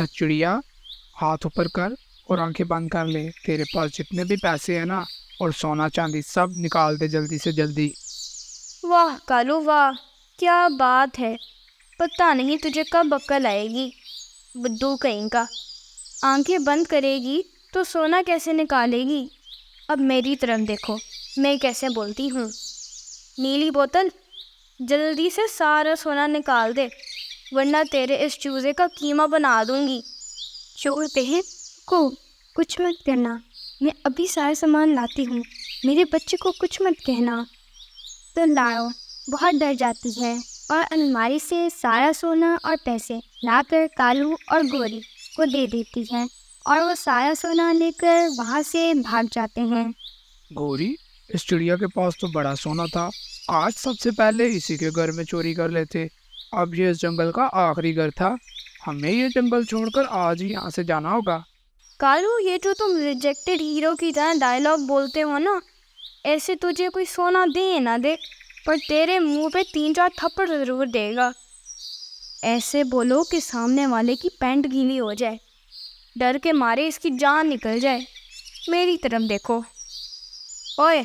चिड़िया, हाथ ऊपर कर और आंखें बंद कर ले। तेरे पास जितने भी पैसे हैं ना, और सोना चांदी, सब निकाल दे जल्दी से जल्दी। वाह कालू वाह, क्या बात है। पता नहीं तुझे कब अक्ल आएगी, बुद्धू कहीं का। आंखें बंद करेगी तो सोना कैसे निकालेगी। अब मेरी तरफ देखो, मैं कैसे बोलती हूँ। नीली बोतल, जल्दी से सारा सोना निकाल दे, वरना तेरे इस चूजे का कीमा बना दूंगी। चोर बहन को कुछ मत करना, मैं अभी सारा सामान लाती हूँ, मेरे बच्चे को कुछ मत कहना। तो लाओ बहुत डर जाती है और अलमारी से सारा सोना और पैसे लाकर कालू और गोरी को दे देती है और वो सारा सोना लेकर वहाँ से भाग जाते हैं। गोरी, इस चिड़िया के पास तो बड़ा सोना था, आज सबसे पहले इसी के घर में चोरी कर लेते। अब ये इस जंगल का आखिरी घर था, हमें ये जंगल छोड़कर आज ही यहाँ से जाना होगा। कालू, ये जो तुम रिजेक्टेड हीरो की तरह डायलॉग बोलते हो ना, ऐसे तुझे कोई सोना दे ना दे, पर तेरे मुंह पे 3-4 थप्पड़ जरूर देगा। ऐसे बोलो कि सामने वाले की पैंट गीली हो जाए, डर के मारे इसकी जान निकल जाए। मेरी तरफ देखो। ओए,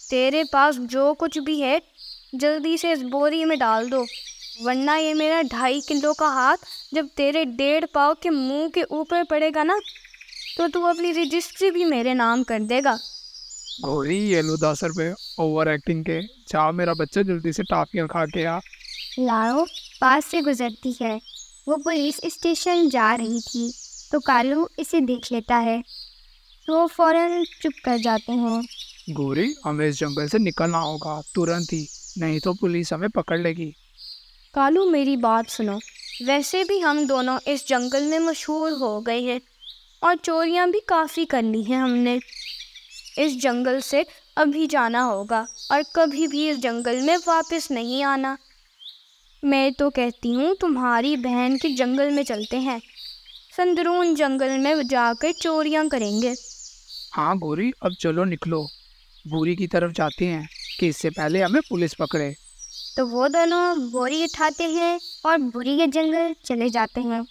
तेरे पास जो कुछ भी है जल्दी से इस बोरी में डाल दो, वरना ये मेरा 2.5 किलो का हाथ जब तेरे 1.5 पाव के मुंह के ऊपर पड़ेगा ना, तो तू अपनी रजिस्ट्री भी मेरे नाम कर देगा। गोरी, ये लो 10 रुपए ओवर एक्टिंग के। जा मेरा बच्चा, जल्दी से टाफियाँ खा के आ। लाओ पास से गुजरती है, वो पुलिस स्टेशन जा रही थी तो कालू इसे देख लेता है तो वो फौरन चुप कर जाते हैं। गोरी, हमें इस जंगल से निकलना होगा तुरंत ही, नहीं तो पुलिस हमें पकड़ लेगी। कालू, मेरी बात सुनो। वैसे भी हम दोनों इस जंगल में मशहूर हो गए हैं और चोरियां भी काफ़ी कर ली हैं हमने। इस जंगल से अभी जाना होगा और कभी भी इस जंगल में वापस नहीं आना। मैं तो कहती हूँ तुम्हारी बहन के जंगल में चलते हैं, संदरून जंगल में जाकर चोरियां करेंगे। हाँ गोरी, अब चलो निकलो, बुरी की तरफ जाते हैं कि इससे पहले हमें पुलिस पकड़े। तो वो दोनों बोरी उठाते हैं और बुरी के जंगल चले जाते हैं।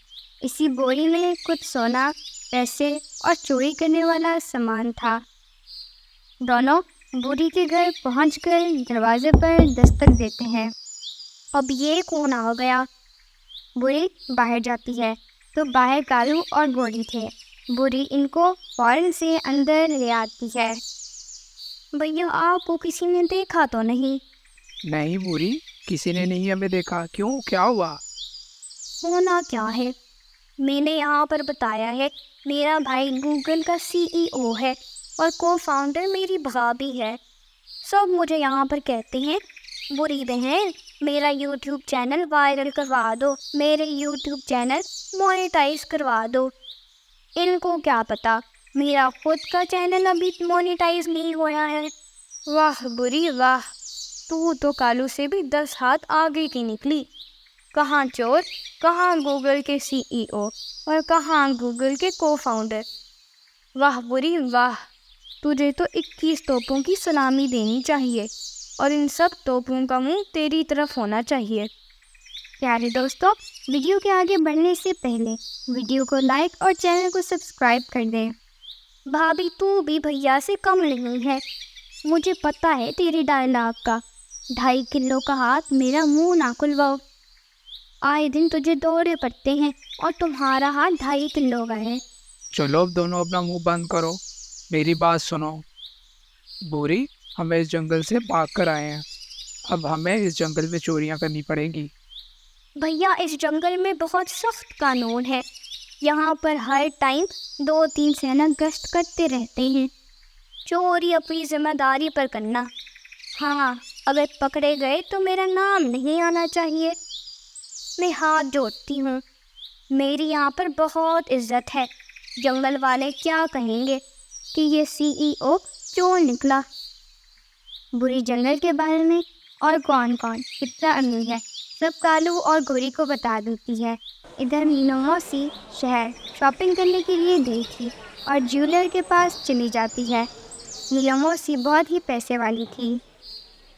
इसी बोरी में कुछ सोना, पैसे और चोरी करने वाला सामान था। दोनों बुरी के घर पहुंचकर दरवाजे पर दस्तक देते हैं। अब ये कौन आ गया? बुरी बाहर जाती है तो बाहर कालू और गोरी थे। बुरी इनको फौरन से अंदर ले आती है। भैया, आपको किसी ने देखा तो नहीं? नहीं बुरी, किसी ने नहीं हमें देखा। क्यों, क्या हुआ? होना क्या है, मैंने यहाँ पर बताया है, मेरा भाई गूगल का CEO है और को-फाउंडर मेरी भाभी है। सब मुझे यहाँ पर कहते हैं, बुरी बहन मेरा YouTube चैनल वायरल करवा दो, मेरे YouTube चैनल मोनेटाइज करवा दो। इनको क्या पता, मेरा खुद का चैनल अभी मोनेटाइज नहीं हुआ है। वाह बुरी वाह, तू तो कालू से भी 10 हाथ आगे की निकली। कहाँ चोर, कहाँ गूगल के CEO और कहाँ गूगल के को-फाउंडर। वाह बुरी वाह, तुझे तो 21 तोपों की सलामी देनी चाहिए और इन सब तोपों का मुंह तेरी तरफ होना चाहिए। प्यारे दोस्तों, वीडियो के आगे बढ़ने से पहले वीडियो को लाइक और चैनल को सब्सक्राइब कर दें। भाभी, तू भी भैया से कम नहीं है, मुझे पता है तेरे डायलॉग का। 2.5 किलो का हाथ मेरा मुंह ना खुलवाओ। आए दिन तुझे दौरे पड़ते हैं और तुम्हारा हाथ 2.5 किलो का है। चलो अब दोनों अपना मुंह बंद करो, मेरी बात सुनो। बुरी, हमें इस जंगल से भाग कर आए हैं, अब हमें इस जंगल में चोरियां करनी पड़ेगी। भैया, इस जंगल में बहुत सख्त कानून है, यहाँ पर हर टाइम 2-3 सेना गश्त करते रहते हैं। चोरी अपनी जिम्मेदारी पर करना। हाँ, अगर पकड़े गए तो मेरा नाम नहीं आना चाहिए। मैं हाथ जोड़ती हूँ, मेरी यहाँ पर बहुत इज्जत है। जंगल वाले क्या कहेंगे कि ये CEO चोर निकला। बुरी जंगल के बारे में और कौन कौन कितना अमीर है सब कालू और गोरी को बता देती है। इधर मीनू मौसी शहर शॉपिंग करने के लिए गई थी और ज्वेलर के पास चली जाती है। नीलम मौसी बहुत ही पैसे वाली थी।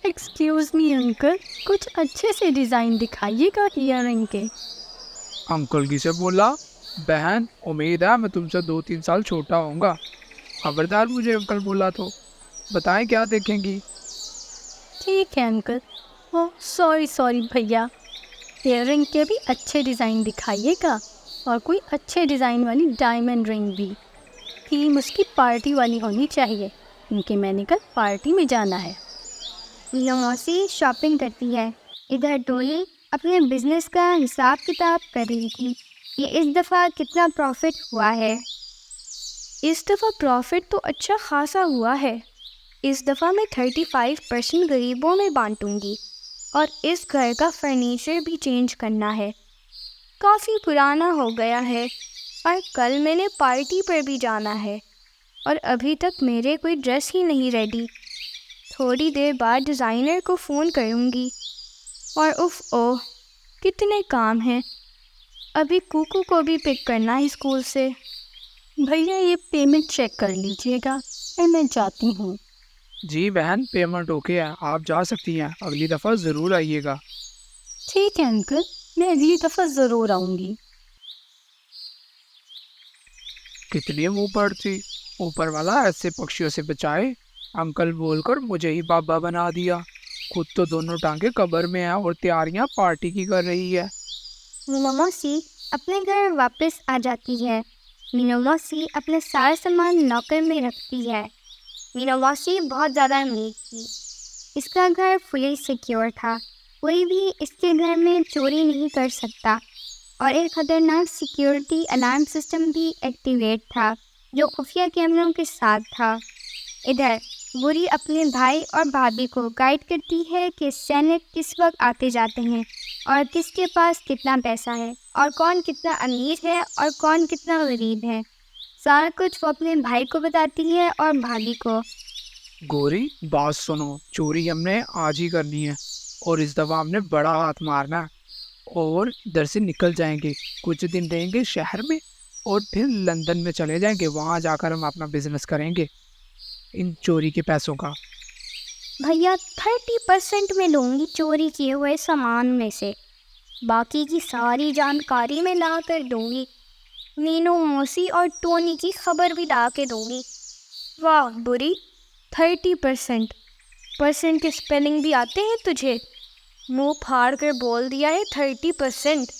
एक्सक्यूज़ मी अंकल, कुछ अच्छे से डिज़ाइन दिखाइएगा ईयरिंग के। अंकल किसे बोला? बहन, उम्मीद है मैं तुमसे 2-3 साल छोटा होऊंगा। खबरदार मुझे अंकल बोला तो। बताएं क्या देखेंगी? ठीक है अंकल। ओह सॉरी भैया, ईयरिंग के भी अच्छे डिज़ाइन दिखाइएगा और कोई अच्छे डिज़ाइन वाली डायमंड रिंग भी। थीम उसकी पार्टी वाली होनी चाहिए क्योंकि मैंने कल पार्टी में जाना है। मीनू मौसी शॉपिंग करती है। इधर टोनी अपने बिजनेस का हिसाब किताब कर रही थी कि इस दफ़ा कितना प्रॉफिट हुआ है। इस दफ़ा प्रॉफिट तो अच्छा खासा हुआ है। इस दफ़ा मैं 35% गरीबों में बांटूंगी और इस घर का फर्नीचर भी चेंज करना है। काफ़ी पुराना हो गया है और कल मैंने पार्टी पर भी जाना है और अभी तक मेरे कोई ड्रेस ही नहीं रेडी। थोड़ी देर बाद डिज़ाइनर को फ़ोन करूँगी। और ओह कितने काम हैं। अभी कुकू को भी पिक करना है स्कूल से। भैया ये पेमेंट चेक कर लीजिएगा और मैं जाती हूँ। जी बहन, पेमेंट ओके है, आप जा सकती हैं। अगली दफ़ा ज़रूर आइएगा। ठीक है अंकल, मैं अगली दफ़ा ज़रूर आऊँगी। कितनी मुंह पर थी। ऊपर वाला ऐसे पक्षियों से बचाए। अंकल बोलकर मुझे ही बाबा बना दिया। खुद तो दोनों टांगे कब्र में है और तैयारियां पार्टी की कर रही है। मीनू मौसी अपने घर वापस आ जाती है। मीनू मौसी अपने सारा सामान लॉकर में रखती है। मीनू मौसी बहुत ज़्यादा अमीर थी। इसका घर फुली सिक्योर था। कोई भी इसके घर में चोरी नहीं कर सकता और एक खतरनाक सिक्योरिटी अलार्म सिस्टम भी एक्टिवेट था जो खुफिया कैमरों के साथ था। इधर बुरी अपने भाई और भाभी को गाइड करती है कि सैनिक किस वक्त आते जाते हैं और किसके पास कितना पैसा है और कौन कितना अमीर है और कौन कितना गरीब है। सारा कुछ वो अपने भाई को बताती है और भाभी को। गोरी, बात सुनो। चोरी हमने आज ही करनी है और इस दफ़ा हमने बड़ा हाथ मारना है और इधर से निकल जाएंगे। कुछ दिन रहेंगे शहर में और फिर लंदन में चले जाएंगे। वहाँ जाकर हम अपना बिजनेस करेंगे इन चोरी के पैसों का। भैया 30% में लूँगी चोरी किए हुए सामान में से। बाकी की सारी जानकारी मैं ला कर दूँगी। मीनू मौसी और टोनी की खबर भी ला के दूँगी। वाह बुरी, 30% के स्पेलिंग भी आते हैं तुझे? मुंह फाड़ कर बोल दिया है 30%।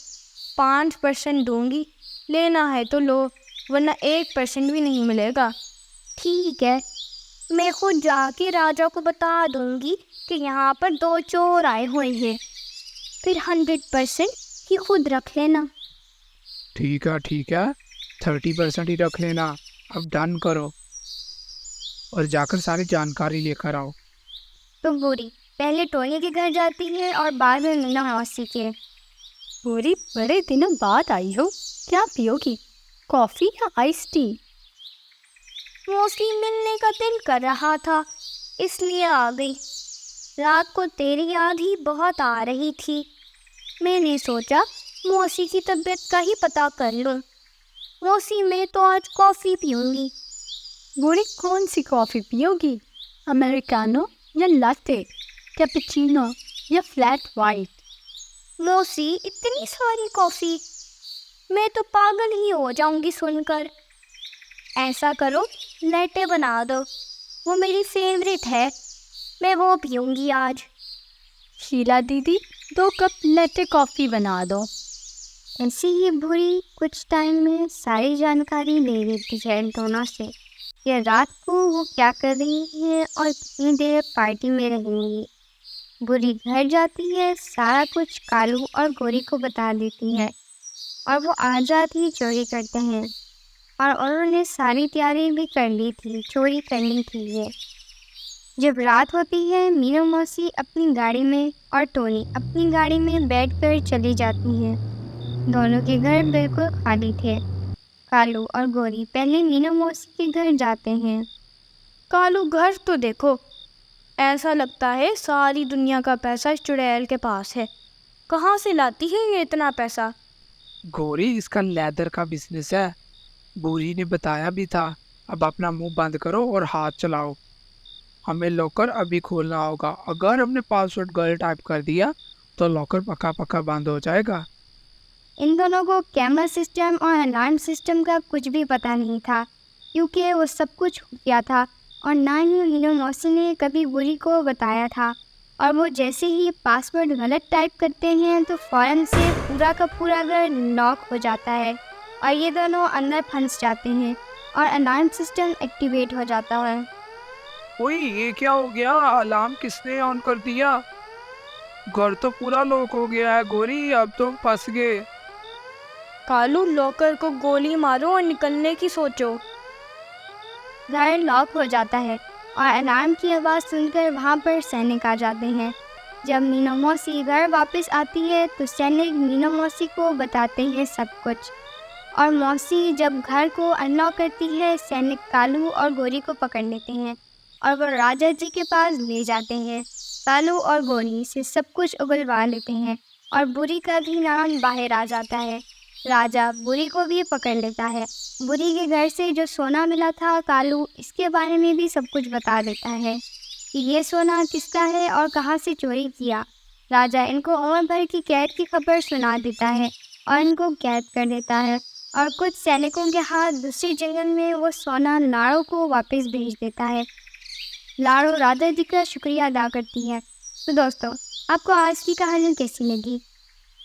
5% दूंगी। लेना है तो लो, वरना 1% भी नहीं मिलेगा। ठीक है, मैं खुद जाके राजा को बता दूँगी कि यहाँ पर 2 चोर आए हुए हैं। फिर 100% ही खुद रख लेना। ठीक है 30% ही रख लेना। अब डन करो और जाकर सारी जानकारी लेकर आओ। तो बुरी पहले टोनी के घर जाती है और बाद में मीना मौसी के। पूरी बड़े दिनों बाद आई हो, क्या पियोगी, कॉफ़ी या आइस टी? मौसी मिलने का दिल कर रहा था इसलिए आ गई। रात को तेरी याद ही बहुत आ रही थी। मैंने सोचा मौसी की तबीयत का ही पता कर लूं। मौसी मैं तो आज कॉफ़ी पीऊँगी। बूढ़ी कौन सी कॉफ़ी पियोगी, अमेरिकानो या लाटे, कैपुचिनो या फ्लैट वाइट? मौसी इतनी सारी कॉफ़ी, मैं तो पागल ही हो जाऊंगी सुनकर। ऐसा करो लैटे बना दो, वो मेरी फेवरेट है, मैं वो पीऊँगी आज। शीला दीदी 2 कप लैटे कॉफ़ी बना दो। ऐसे ही बुरी कुछ टाइम में सारी जानकारी ले लेती है दोनों से कि रात को वो क्या कर रही है और कितनी देर पार्टी में रहेंगी। बुरी घर जाती है, सारा कुछ कालू और गोरी को बता देती है और वो आ जाती चोरी करते हैं और उन्होंने सारी तैयारी भी कर ली थी चोरी करने के लिए। जब रात होती है मीनू मौसी अपनी गाड़ी में और टोनी अपनी गाड़ी में बैठकर चली जाती है। दोनों के घर बिल्कुल खाली थे। कालू और गोरी पहले मीनू मौसी के घर जाते हैं। कालू घर तो देखो, ऐसा लगता है सारी दुनिया का पैसा इस चुड़ैल के पास है। कहाँ से लाती है ये इतना पैसा? गोरी, इसका लेदर का बिजनेस है, बूरी ने बताया भी था। अब अपना मुंह बंद करो और हाथ चलाओ। हमें लॉकर अभी खोलना होगा। अगर हमने पासवर्ड गलत टाइप कर दिया तो लॉकर पक्का पक्का बंद हो जाएगा। इन दोनों को कैमरा सिस्टम और अलार्म सिस्टम का कुछ भी पता नहीं था, क्योंकि वो सब कुछ खुफिया था और ना ही हीरो मौसी ने कभी बुरी को बताया था। और वो जैसे ही पासवर्ड गलत टाइप करते हैं तो फ़ौरन से पूरा का पूरा घर लॉक हो जाता है और ये दोनों अंदर फंस जाते हैं और अलार्म सिस्टम एक्टिवेट हो जाता है। ओए ये क्या हो गया? अलार्म किसने ऑन कर दिया? घर तो पूरा लॉक हो गया है गौरी, अब तुम फंस गए। कालू, लॉकर को गोली मारो और निकलने की सोचो। घर लॉक हो जाता है और अलार्म की आवाज़ सुनकर वहाँ पर सैनिक आ जाते हैं। जब मीना मौसी घर वापस आती है तो सैनिक मीना मौसी को बताते हैं सब कुछ। और मौसी जब घर को अनलॉक करती है, सैनिक कालू और गोरी को पकड़ लेते हैं और वो राजा जी के पास ले जाते हैं। कालू और गोरी से सब कुछ उगलवा लेते हैं और बुरी का भी नाम बाहर आ जाता है। राजा बुरी को भी पकड़ लेता है। बुरी के घर से जो सोना मिला था, कालू इसके बारे में भी सब कुछ बता देता है कि ये सोना किसका है और कहाँ से चोरी किया। राजा इनको उम्र भर की कैद की खबर सुना देता है और इनको कैद कर देता है और कुछ सैनिकों के हाथ दूसरी जंगल में वो सोना लाड़ो को वापस भेज देता है। लाड़ो राजा जी का शुक्रिया अदा करती है। तो दोस्तों, आपको आज की कहानी कैसी लगी?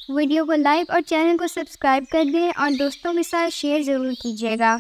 वीडियो को लाइक और चैनल को सब्सक्राइब कर दें और दोस्तों के साथ शेयर ज़रूर कीजिएगा।